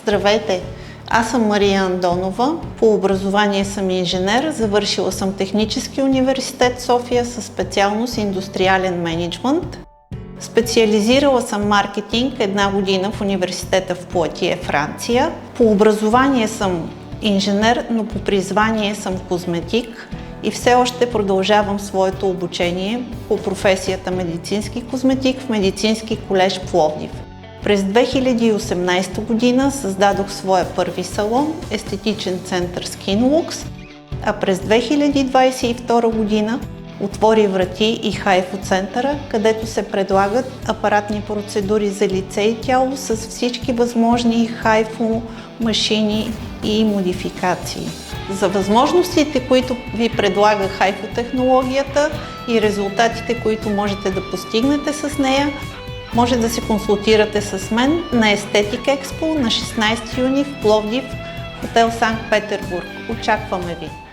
Здравейте! Аз съм Мария Андонова. По образование съм инженер. Завършила съм Технически университет София със специалност индустриален мениджмънт. Специализирала съм маркетинг 1 година в университета в Пуатие, Франция. По образование съм инженер, но по призвание съм козметик и все още продължавам своето обучение по професията медицински козметик в Медицински колеж Пловдив. През 2018 година създадох своя първи салон, естетичен център SkinLux, а през 2022 година отвори врати и хайфо центъра, където се предлагат апаратни процедури за лице и тяло с всички възможни хайфо машини и модификации. За възможностите, които ви предлага хайфо технологията и резултатите, които можете да постигнете с нея, може да се консултирате с мен на Естетик Експо на 16 юни в Пловдив, хотел Санкт Петербург. Очакваме ви!